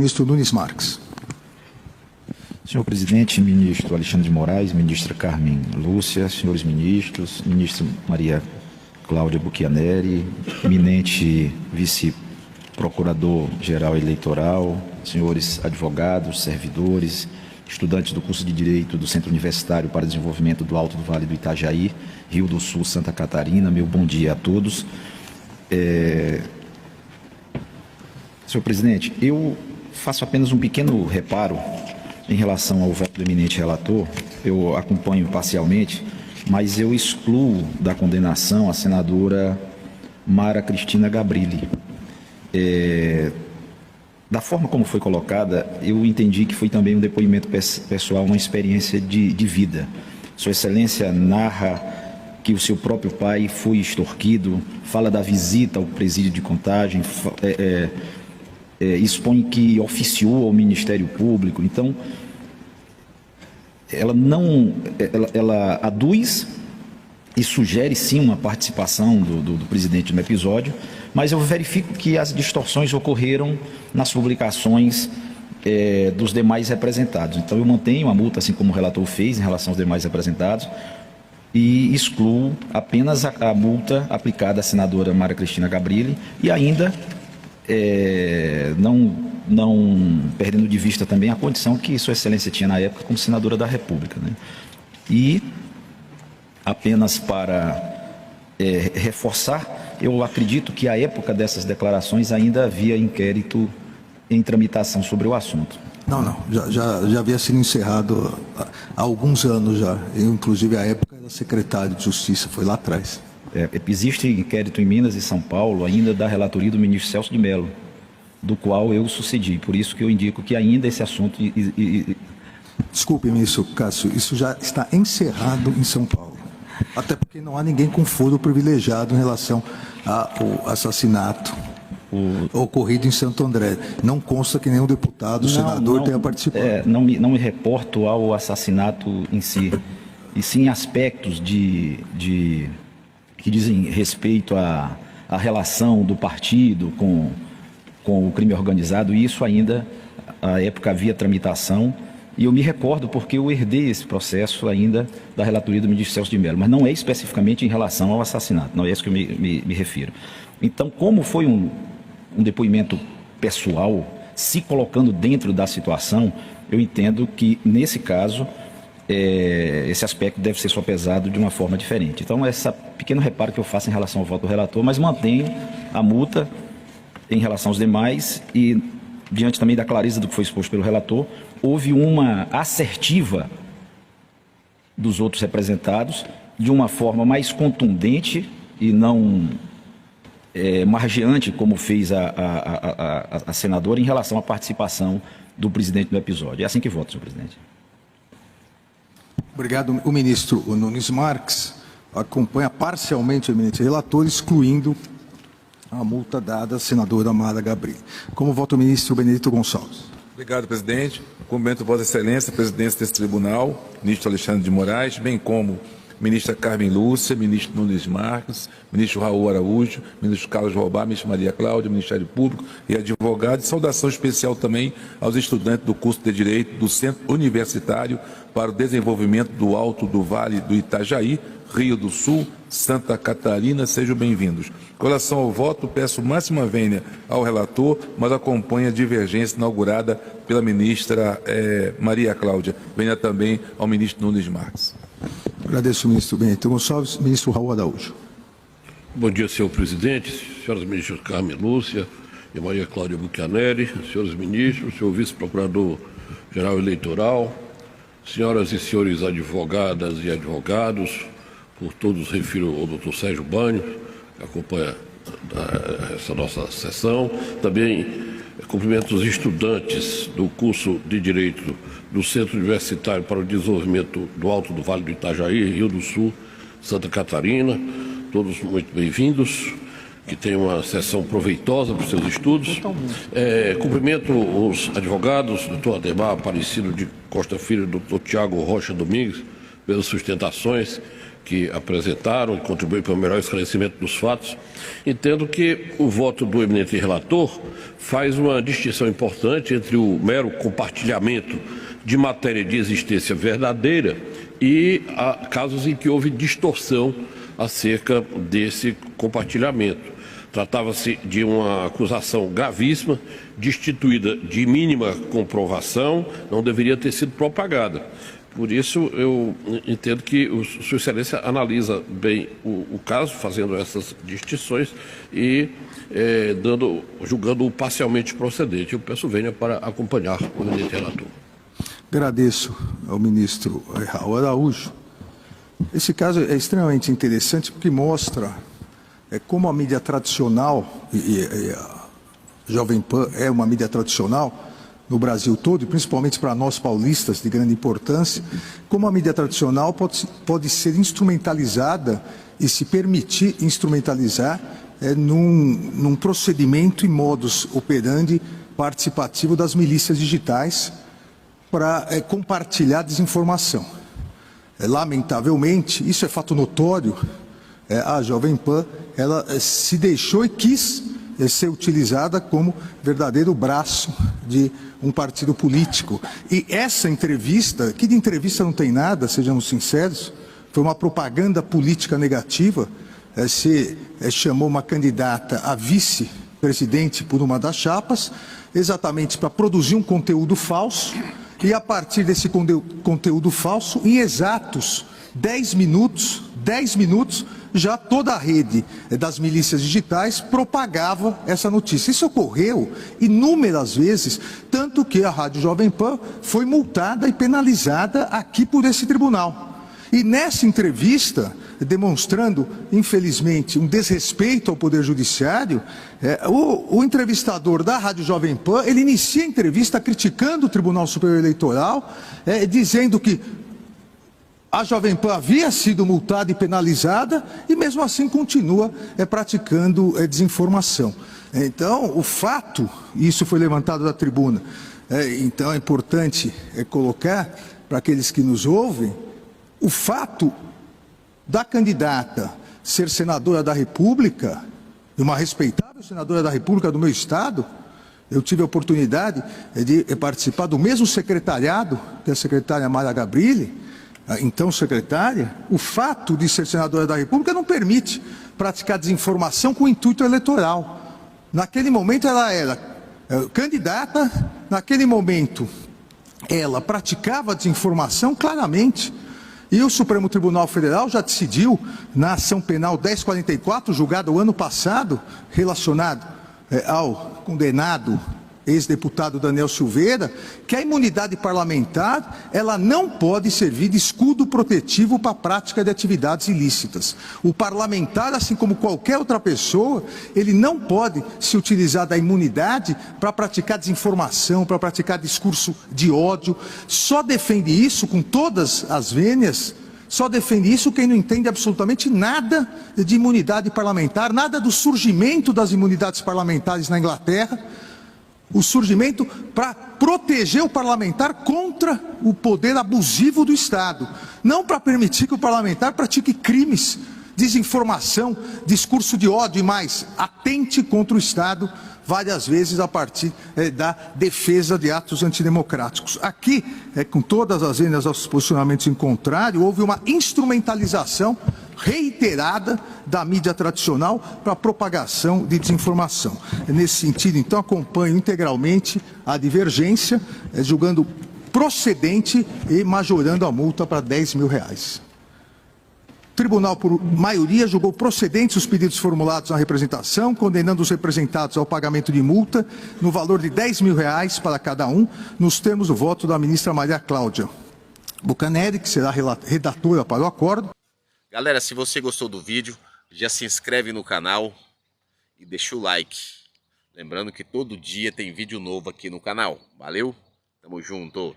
ministro Nunes Marques. Senhor presidente, ministro Alexandre de Moraes, ministra Carmen Lúcia, senhores ministros, ministra Maria Cláudia Buchianeri, eminente vice-procurador-geral eleitoral, senhores advogados, servidores, estudantes do curso de Direito do Centro Universitário para Desenvolvimento do Alto do Vale do Itajaí, Rio do Sul, Santa Catarina, meu bom dia a todos. Senhor presidente, eu faço apenas um pequeno reparo em relação ao veto do eminente relator. Eu acompanho parcialmente, mas eu excluo da condenação a senadora Mara Cristina Gabrilli. Da forma como foi colocada, eu entendi que foi também um depoimento pessoal, uma experiência de vida. Sua Excelência narra que o seu próprio pai foi extorquido, fala da visita ao presídio de Contagem, expõe que oficiou ao Ministério Público. Então, ela aduz e sugere sim uma participação do presidente no episódio, mas eu verifico que as distorções ocorreram nas publicações dos demais representados. Então eu mantenho a multa, assim como o relator fez, em relação aos demais representados, e excluo apenas a multa aplicada à senadora Mara Cristina Gabrilli e ainda não perdendo de vista também a condição que Sua Excelência tinha na época como senadora da República, né? E apenas para reforçar, eu acredito que à época dessas declarações ainda havia inquérito em tramitação sobre o assunto. Não, já havia sido encerrado há alguns anos já, inclusive a época da secretária de Justiça, foi lá atrás. Existe inquérito em Minas e São Paulo ainda da relatoria do ministro Celso de Mello, do qual eu sucedi, por isso que eu indico que ainda esse assunto... Desculpe, ministro Cássio, isso já está encerrado em São Paulo, até porque não há ninguém com foro privilegiado em relação ao assassinato ocorrido em Santo André. Não consta que nenhum deputado, senador tenha participado. Não me reporto ao assassinato em si, e sim aspectos que dizem respeito à relação do partido com o crime organizado, e isso ainda, à época, havia tramitação, e eu me recordo porque eu herdei esse processo ainda da relatoria do ministro Celso de Mello, mas não é especificamente em relação ao assassinato, não é isso que eu me refiro. Então, como foi um depoimento pessoal, se colocando dentro da situação, eu entendo que, nesse caso, esse aspecto deve ser sopesado de uma forma diferente. Então, esse pequeno reparo que eu faço em relação ao voto do relator, mas mantenho a multa em relação aos demais e, diante também da clareza do que foi exposto pelo relator, houve uma assertiva dos outros representados de uma forma mais contundente e não margeante, como fez a senadora, em relação à participação do presidente no episódio. É assim que voto, senhor presidente. Obrigado. O ministro Nunes Marques acompanha parcialmente o eminente relator, excluindo a multa dada à senadora Mara Gabrilli. Como vota o ministro Benedito Gonçalves? Obrigado, presidente. Cumprimento Vossa Excelência, presidente desse tribunal, ministro Alexandre de Moraes, bem como ministra Carmen Lúcia, ministro Nunes Marques, ministro Raul Araújo, ministro Carlos Robá, ministro Maria Cláudia, Ministério Público e advogados. Saudação especial também aos estudantes do curso de Direito do Centro Universitário para o Desenvolvimento do Alto do Vale do Itajaí, Rio do Sul, Santa Catarina. Sejam bem-vindos. Com relação ao voto, peço máxima vênia ao relator, mas acompanho a divergência inaugurada pela ministra Maria Cláudia. Venha também ao ministro Nunes Marques. Agradeço, ministro Benedito Gonçalves. Ministro Raul Araújo. Bom dia, senhor presidente, senhoras ministras Carmen Lúcia e Maria Cláudia Buchianeri, senhores ministros, senhor vice-procurador-geral eleitoral, senhoras e senhores advogadas e advogados, por todos refiro ao doutor Sérgio Banho, que acompanha essa nossa sessão. Também cumprimento os estudantes do curso de Direito do Centro Universitário para o Desenvolvimento do Alto do Vale do Itajaí, Rio do Sul, Santa Catarina. Todos muito bem-vindos, que tenham uma sessão proveitosa para os seus estudos. Cumprimento os advogados, doutor Ademar Aparecido de Costa Filho e doutor Tiago Rocha Domingues, pelas sustentações que apresentaram e contribuíram para o melhor esclarecimento dos fatos. Entendo que o voto do eminente relator faz uma distinção importante entre o mero compartilhamento de matéria de existência verdadeira e casos em que houve distorção acerca desse compartilhamento. Tratava-se de uma acusação gravíssima, destituída de mínima comprovação, não deveria ter sido propagada. Por isso, eu entendo que Sua Excelência analisa bem o caso, fazendo essas distinções e julgando-o parcialmente procedente. Eu peço vênia para acompanhar o eminente relator. Agradeço ao ministro Raul Araújo. Esse caso é extremamente interessante porque mostra como a mídia tradicional, e a Jovem Pan é uma mídia tradicional no Brasil todo, e principalmente para nós paulistas de grande importância, como a mídia tradicional pode ser instrumentalizada e se permitir instrumentalizar num procedimento e modus operandi participativo das milícias digitais para compartilhar desinformação. Lamentavelmente, isso é fato notório, a Jovem Pan ela se deixou e quis ser utilizada como verdadeiro braço de um partido político. E essa entrevista, que de entrevista não tem nada, sejamos sinceros, foi uma propaganda política negativa. Se chamou uma candidata a vice-presidente por uma das chapas, exatamente para produzir um conteúdo falso, e a partir desse conteúdo falso, em exatos 10 minutos, já toda a rede das milícias digitais propagava essa notícia. Isso ocorreu inúmeras vezes, tanto que a Rádio Jovem Pan foi multada e penalizada aqui por esse tribunal. E nessa entrevista, demonstrando, infelizmente, um desrespeito ao Poder Judiciário, o entrevistador da Rádio Jovem Pan, ele inicia a entrevista criticando o Tribunal Superior Eleitoral, dizendo que a Jovem Pan havia sido multada e penalizada e mesmo assim continua praticando desinformação. Então, o fato, isso foi levantado da tribuna, então é importante colocar para aqueles que nos ouvem, o fato da candidata ser senadora da República, e uma respeitável senadora da República do meu estado, eu tive a oportunidade de participar do mesmo secretariado que a secretária Mara Gabrilli, então secretária, o fato de ser senadora da República não permite praticar desinformação com intuito eleitoral. Naquele momento ela era candidata, naquele momento ela praticava desinformação claramente. E o Supremo Tribunal Federal já decidiu, na ação penal 1044, julgada o ano passado, relacionado ao condenado ex-deputado Daniel Silveira, que a imunidade parlamentar ela não pode servir de escudo protetivo para a prática de atividades ilícitas. O parlamentar, assim como qualquer outra pessoa, ele não pode se utilizar da imunidade para praticar desinformação, para praticar discurso de ódio. Só defende isso com todas as vênias, só defende isso quem não entende absolutamente nada de imunidade parlamentar, nada do surgimento das imunidades parlamentares na Inglaterra, o surgimento para proteger o parlamentar contra o poder abusivo do Estado, não para permitir que o parlamentar pratique crimes, desinformação, discurso de ódio e mais, atente contra o Estado, várias vezes a partir da defesa de atos antidemocráticos. Aqui, com todas as vênias aos posicionamentos em contrário, houve uma instrumentalização reiterada da mídia tradicional para a propagação de desinformação. Nesse sentido, então, acompanho integralmente a divergência, julgando procedente e majorando a multa para R$10 mil. O tribunal, por maioria, julgou procedentes os pedidos formulados na representação, condenando os representados ao pagamento de multa no valor de R$10 mil para cada um, nos termos do voto da ministra Maria Cláudia Bucaneri, que será redatora para o acordo. Galera, se você gostou do vídeo, já se inscreve no canal e deixa o like. Lembrando que todo dia tem vídeo novo aqui no canal. Valeu? Tamo junto!